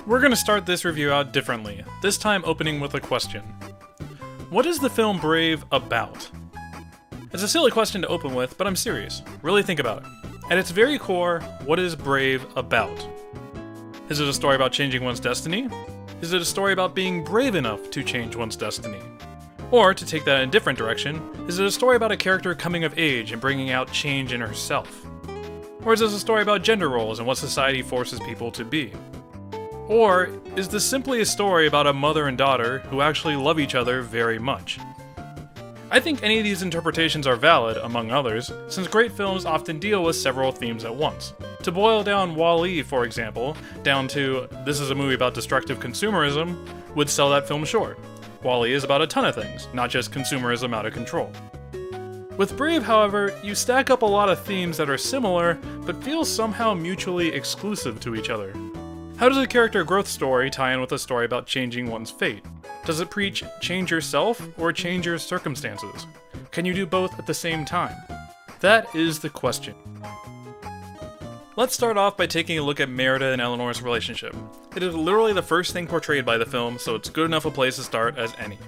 We're going to start this review out differently, this time opening with a question. What is the film Brave about? It's a silly question to open with, but I'm serious. Really think about it. At its very core, what is Brave about? Is it a story about changing one's destiny? Is it a story about being brave enough to change one's destiny? Or, to take that in a different direction, is it a story about a character coming of age and bringing out change in herself? Or is this a story about gender roles and what society forces people to be? Or is this simply a story about a mother and daughter who actually love each other very much? I think any of these interpretations are valid, among others, since great films often deal with several themes at once. To boil down WALL-E, for example, down to this is a movie about destructive consumerism, would sell that film short. WALL-E is about a ton of things, not just consumerism out of control. With Brave, however, you stack up a lot of themes that are similar, but feel somehow mutually exclusive to each other. How does a character growth story tie in with a story about changing one's fate? Does it preach change yourself or change your circumstances? Can you do both at the same time? That is the question. Let's start off by taking a look at Merida and Eleanor's relationship. It is literally the first thing portrayed by the film, so it's good enough a place to start as any.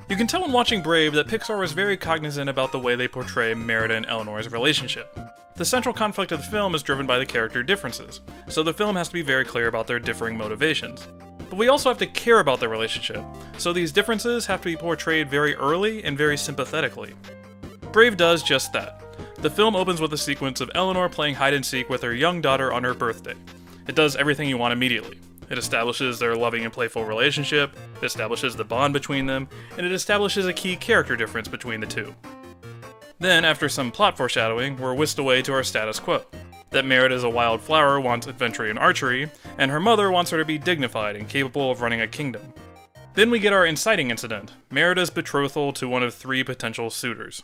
You can tell when watching Brave that Pixar was very cognizant about the way they portray Merida and Eleanor's relationship. The central conflict of the film is driven by the character differences, so the film has to be very clear about their differing motivations. But we also have to care about their relationship, so these differences have to be portrayed very early and very sympathetically. Brave does just that. The film opens with a sequence of Eleanor playing hide-and-seek with her young daughter on her birthday. It does everything you want immediately. It establishes their loving and playful relationship, it establishes the bond between them, and it establishes a key character difference between the two. Then, after some plot foreshadowing, we're whisked away to our status quo. That Merida is a wildflower wants adventure in archery, and her mother wants her to be dignified and capable of running a kingdom. Then we get our inciting incident, Merida's betrothal to one of 3 potential suitors.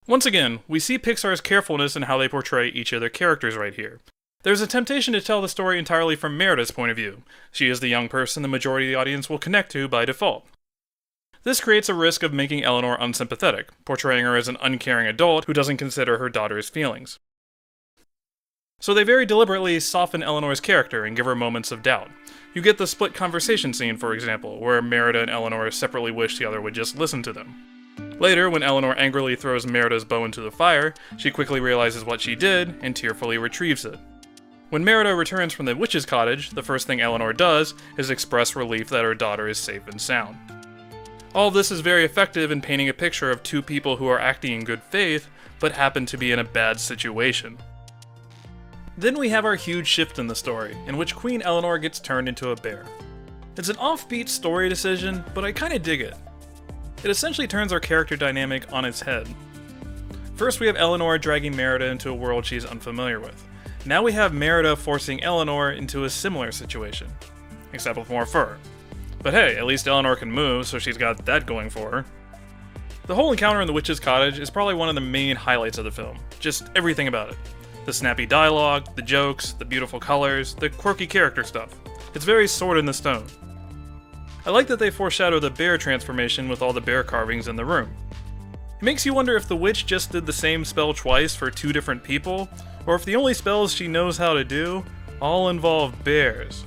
Once again, we see Pixar's carefulness in how they portray each of their characters right here. There's a temptation to tell the story entirely from Merida's point of view. She is the young person the majority of the audience will connect to by default. This creates a risk of making Eleanor unsympathetic, portraying her as an uncaring adult who doesn't consider her daughter's feelings. So they very deliberately soften Eleanor's character and give her moments of doubt. You get the split conversation scene, for example, where Merida and Eleanor separately wish the other would just listen to them. Later, when Eleanor angrily throws Merida's bow into the fire, she quickly realizes what she did and tearfully retrieves it. When Merida returns from the witch's cottage, the first thing Eleanor does is express relief that her daughter is safe and sound. All of this is very effective in painting a picture of 2 people who are acting in good faith, but happen to be in a bad situation. Then we have our huge shift in the story, in which Queen Eleanor gets turned into a bear. It's an offbeat story decision, but I kinda dig it. It essentially turns our character dynamic on its head. First we have Eleanor dragging Merida into a world she's unfamiliar with. Now we have Merida forcing Eleanor into a similar situation, except with more fur. But hey, at least Eleanor can move, so she's got that going for her. The whole encounter in the witch's cottage is probably one of the main highlights of the film, just everything about it. The snappy dialogue, the jokes, the beautiful colors, the quirky character stuff. It's very sword in the stone. I like that they foreshadow the bear transformation with all the bear carvings in the room. It makes you wonder if the witch just did the same spell twice for 2 different people, or if the only spells she knows how to do all involve bears.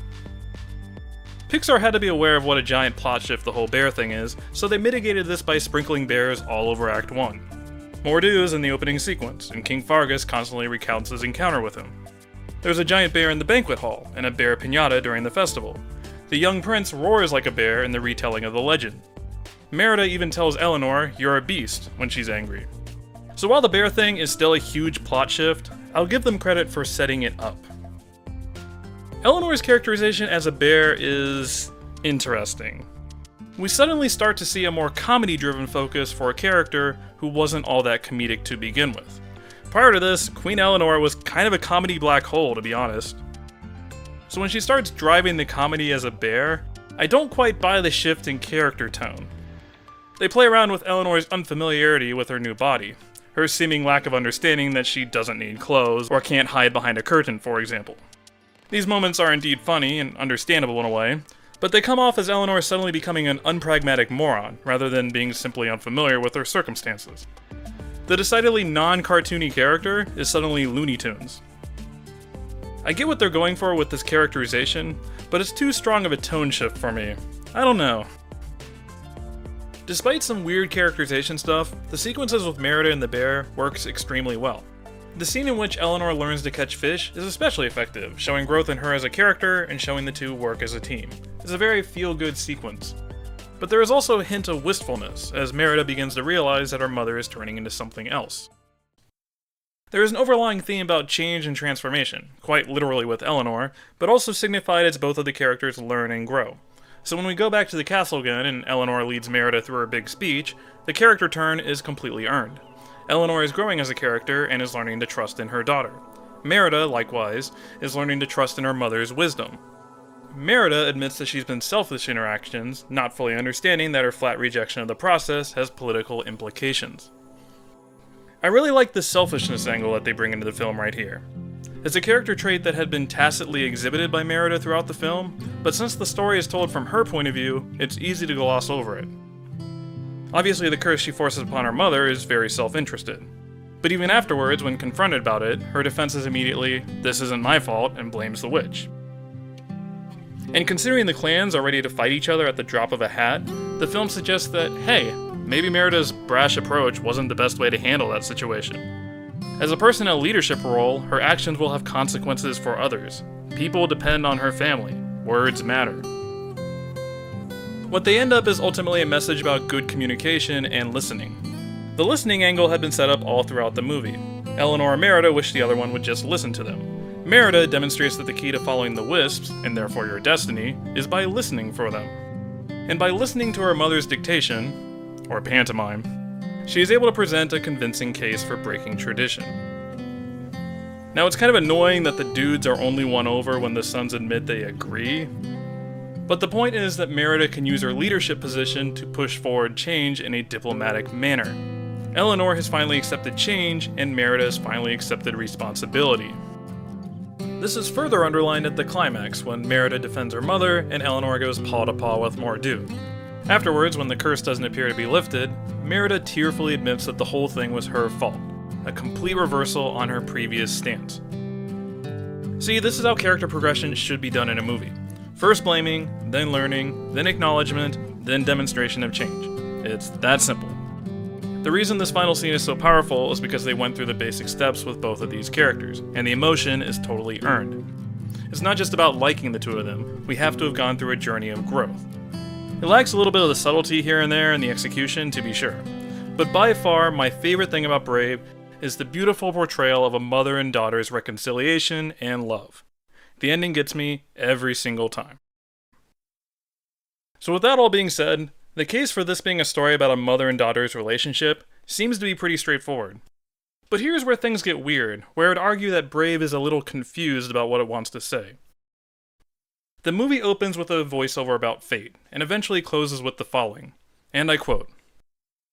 Pixar had to be aware of what a giant plot shift the whole bear thing is, so they mitigated this by sprinkling bears all over Act 1. Mordioux is in the opening sequence, and King Fargus constantly recounts his encounter with him. There's a giant bear in the banquet hall, and a bear piñata during the festival. The young prince roars like a bear in the retelling of the legend. Merida even tells Eleanor, "You're a beast," when she's angry. So while the bear thing is still a huge plot shift, I'll give them credit for setting it up. Eleanor's characterization as a bear is interesting. We suddenly start to see a more comedy-driven focus for a character who wasn't all that comedic to begin with. Prior to this, Queen Eleanor was kind of a comedy black hole, to be honest. So when she starts driving the comedy as a bear, I don't quite buy the shift in character tone. They play around with Eleanor's unfamiliarity with her new body, her seeming lack of understanding that she doesn't need clothes or can't hide behind a curtain, for example. These moments are indeed funny and understandable in a way, but they come off as Eleanor suddenly becoming an unpragmatic moron, rather than being simply unfamiliar with her circumstances. The decidedly non-cartoony character is suddenly Looney Tunes. I get what they're going for with this characterization, but it's too strong of a tone shift for me. I don't know. Despite some weird characterization stuff, the sequences with Merida and the bear works extremely well. The scene in which Eleanor learns to catch fish is especially effective, showing growth in her as a character and showing the two work as a team. It's a very feel-good sequence. But there is also a hint of wistfulness, as Merida begins to realize that her mother is turning into something else. There is an overlying theme about change and transformation, quite literally with Eleanor, but also signified as both of the characters learn and grow. So when we go back to the castle again and Eleanor leads Merida through her big speech, the character turn is completely earned. Eleanor is growing as a character and is learning to trust in her daughter. Merida, likewise, is learning to trust in her mother's wisdom. Merida admits that she's been selfish in her actions, not fully understanding that her flat rejection of the process has political implications. I really like the selfishness angle that they bring into the film right here. It's a character trait that had been tacitly exhibited by Merida throughout the film, but since the story is told from her point of view, it's easy to gloss over it. Obviously, the curse she forces upon her mother is very self-interested. But even afterwards, when confronted about it, her defense is immediately, "This isn't my fault," and blames the witch. And considering the clans are ready to fight each other at the drop of a hat, the film suggests that, hey, maybe Merida's brash approach wasn't the best way to handle that situation. As a person in a leadership role, her actions will have consequences for others. People depend on her family. Words matter. What they end up is ultimately a message about good communication and listening. The listening angle had been set up all throughout the movie. Eleanor and Merida wish the other one would just listen to them. Merida demonstrates that the key to following the wisps, and therefore your destiny, is by listening for them. And by listening to her mother's dictation, or pantomime, she is able to present a convincing case for breaking tradition. Now it's kind of annoying that the dudes are only won over when the sons admit they agree, but the point is that Merida can use her leadership position to push forward change in a diplomatic manner. Eleanor has finally accepted change, and Merida has finally accepted responsibility. This is further underlined at the climax, when Merida defends her mother and Eleanor goes paw to paw with Mordioux. Afterwards, when the curse doesn't appear to be lifted, Merida tearfully admits that the whole thing was her fault, a complete reversal on her previous stance. See, this is how character progression should be done in a movie. First blaming, then learning, then acknowledgement, then demonstration of change. It's that simple. The reason this final scene is so powerful is because they went through the basic steps with both of these characters, and the emotion is totally earned. It's not just about liking the two of them, we have to have gone through a journey of growth. It lacks a little bit of the subtlety here and there in the execution, to be sure. But by far, my favorite thing about Brave is the beautiful portrayal of a mother and daughter's reconciliation and love. The ending gets me every single time. So with that all being said, the case for this being a story about a mother and daughter's relationship seems to be pretty straightforward. But here's where things get weird, where I'd argue that Brave is a little confused about what it wants to say. The movie opens with a voiceover about fate, and eventually closes with the following, and I quote,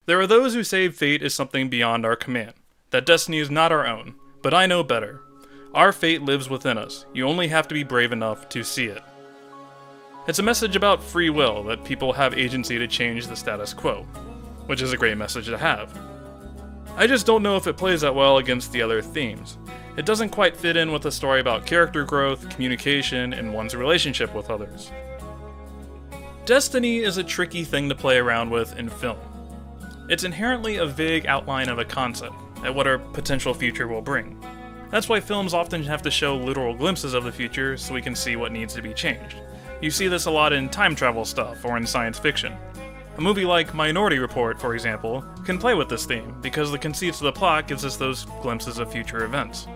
"There are those who say fate is something beyond our command, that destiny is not our own, but I know better. Our fate lives within us, you only have to be brave enough to see it." It's a message about free will, that people have agency to change the status quo, which is a great message to have. I just don't know if it plays that well against the other themes. It doesn't quite fit in with a story about character growth, communication, and one's relationship with others. Destiny is a tricky thing to play around with in film. It's inherently a vague outline of a concept, at what our potential future will bring. That's why films often have to show literal glimpses of the future so we can see what needs to be changed. You see this a lot in time travel stuff or in science fiction. A movie like Minority Report, for example, can play with this theme because the conceits of the plot gives us those glimpses of future events.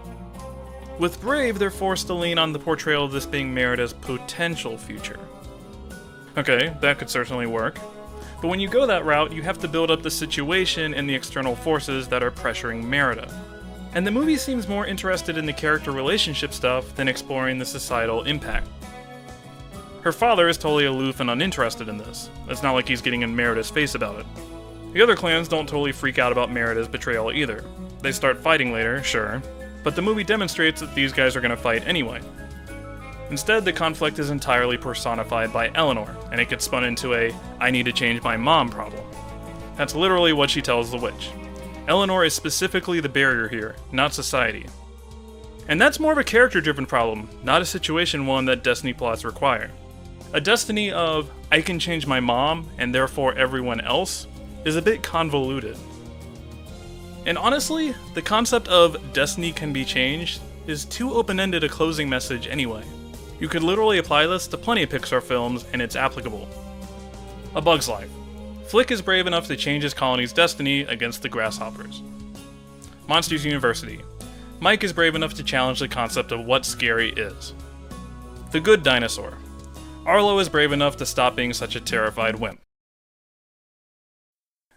With Brave, they're forced to lean on the portrayal of this being Merida's potential future. Okay, that could certainly work. But when you go that route, you have to build up the situation and the external forces that are pressuring Merida. And the movie seems more interested in the character relationship stuff than exploring the societal impact. Her father is totally aloof and uninterested in this. It's not like he's getting in Merida's face about it. The other clans don't totally freak out about Merida's betrayal either. They start fighting later, sure, but the movie demonstrates that these guys are going to fight anyway. Instead, the conflict is entirely personified by Eleanor, and it gets spun into a "I need to change my mom" problem. That's literally what she tells the witch. Eleanor is specifically the barrier here, not society. And that's more of a character-driven problem, not a situation one that destiny plots require. A destiny of, I can change my mom, and therefore everyone else, is a bit convoluted. And honestly, the concept of destiny can be changed is too open-ended a closing message anyway. You could literally apply this to plenty of Pixar films, and it's applicable. A Bug's Life. Flick is brave enough to change his colony's destiny against the grasshoppers. Monsters University. Mike is brave enough to challenge the concept of what scary is. The Good Dinosaur. Arlo is brave enough to stop being such a terrified wimp.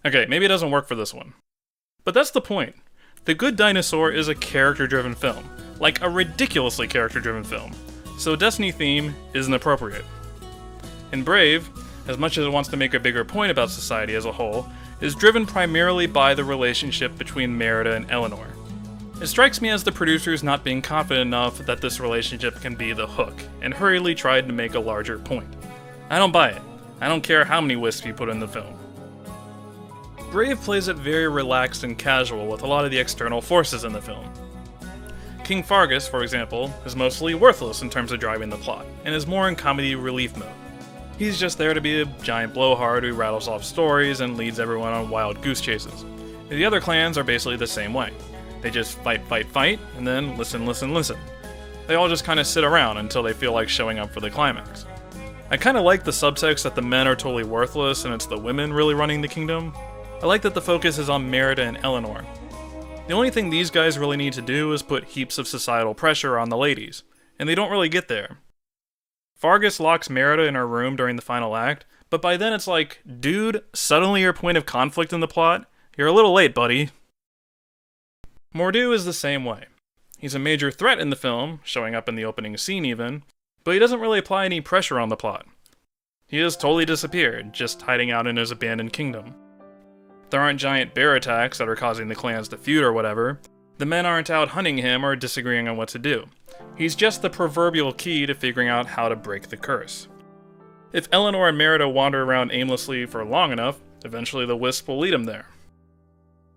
Okay, maybe it doesn't work for this one. But that's the point. The Good Dinosaur is a character-driven film. Like a ridiculously character-driven film. So a destiny theme isn't appropriate. And Brave, as much as it wants to make a bigger point about society as a whole, is driven primarily by the relationship between Merida and Eleanor. It strikes me as the producers not being confident enough that this relationship can be the hook, and hurriedly tried to make a larger point. I don't buy it. I don't care how many wisps you put in the film. Brave plays it very relaxed and casual with a lot of the external forces in the film. King Fargus, for example, is mostly worthless in terms of driving the plot, and is more in comedy relief mode. He's just there to be a giant blowhard who rattles off stories and leads everyone on wild goose chases. The other clans are basically the same way. They just fight, and then listen. They all just kind of sit around until they feel like showing up for the climax. I kind of like the subtext that the men are totally worthless and it's the women really running the kingdom. I like that the focus is on Merida and Eleanor. The only thing these guys really need to do is put heaps of societal pressure on the ladies, and they don't really get there. Fargus locks Merida in her room during the final act, but by then it's like, dude, suddenly your point of conflict in the plot? You're a little late, buddy. Mordioux is the same way. He's a major threat in the film, showing up in the opening scene even, but he doesn't really apply any pressure on the plot. He has totally disappeared, just hiding out in his abandoned kingdom. There aren't giant bear attacks that are causing the clans to feud or whatever. The men aren't out hunting him or disagreeing on what to do. He's just the proverbial key to figuring out how to break the curse. If Eleanor and Merida wander around aimlessly for long enough, eventually the wisp will lead him there.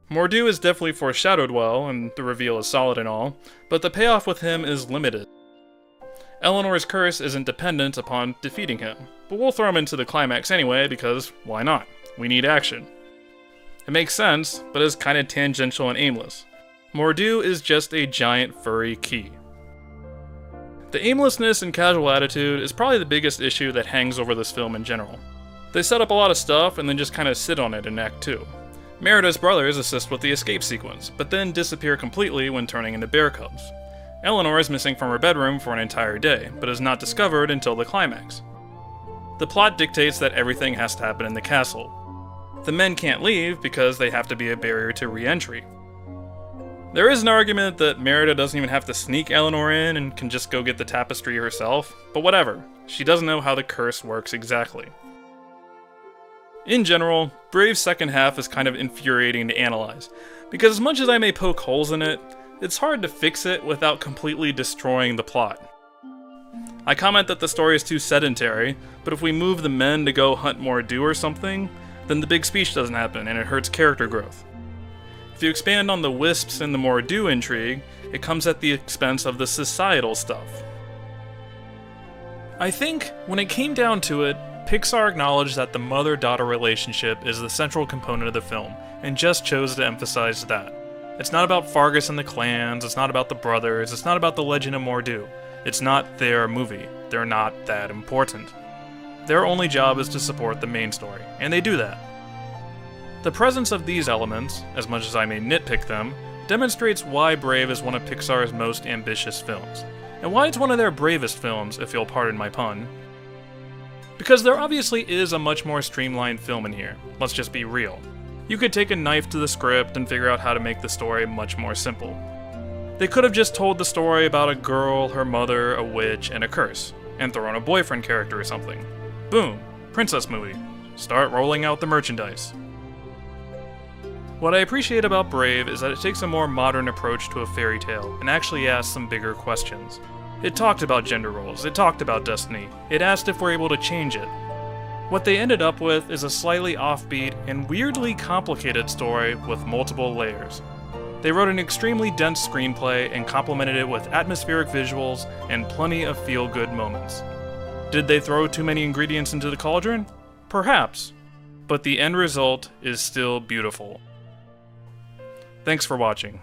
Mordioux is definitely foreshadowed well, and the reveal is solid and all, but the payoff with him is limited. Eleanor's curse isn't dependent upon defeating him, but we'll throw him into the climax anyway because why not? We need action. It makes sense, but is kinda tangential and aimless. Mordioux is just a giant furry key. The aimlessness and casual attitude is probably the biggest issue that hangs over this film in general. They set up a lot of stuff and then just kinda sit on it in Act 2. Merida's brothers assist with the escape sequence, but then disappear completely when turning into bear cubs. Eleanor is missing from her bedroom for an entire day, but is not discovered until the climax. The plot dictates that everything has to happen in the castle. The men can't leave because they have to be a barrier to re-entry. There is an argument that Merida doesn't even have to sneak Eleanor in and can just go get the tapestry herself, but whatever, she doesn't know how the curse works exactly. In general, Brave's second half is kind of infuriating to analyze, because as much as I may poke holes in it, it's hard to fix it without completely destroying the plot. I comment that the story is too sedentary, but if we move the men to go hunt Mordioux or something, then the big speech doesn't happen and it hurts character growth. If you expand on the wisps and the Mordioux intrigue, it comes at the expense of the societal stuff. I think, when it came down to it, Pixar acknowledged that the mother-daughter relationship is the central component of the film, and just chose to emphasize that. It's not about Fargus and the clans, it's not about the brothers, it's not about the legend of Mordioux. It's not their movie. They're not that important. Their only job is to support the main story, and they do that. The presence of these elements, as much as I may nitpick them, demonstrates why Brave is one of Pixar's most ambitious films, and why it's one of their bravest films, if you'll pardon my pun. Because there obviously is a much more streamlined film in here, let's just be real. You could take a knife to the script and figure out how to make the story much more simple. They could have just told the story about a girl, her mother, a witch, and a curse, and thrown a boyfriend character or something. Boom, princess movie. Start rolling out the merchandise. What I appreciate about Brave is that it takes a more modern approach to a fairy tale and actually asks some bigger questions. It talked about gender roles, it talked about destiny, it asked if we're able to change it. What they ended up with is a slightly offbeat and weirdly complicated story with multiple layers. They wrote an extremely dense screenplay and complemented it with atmospheric visuals and plenty of feel-good moments. Did they throw too many ingredients into the cauldron? Perhaps, but the end result is still beautiful. Thanks for watching.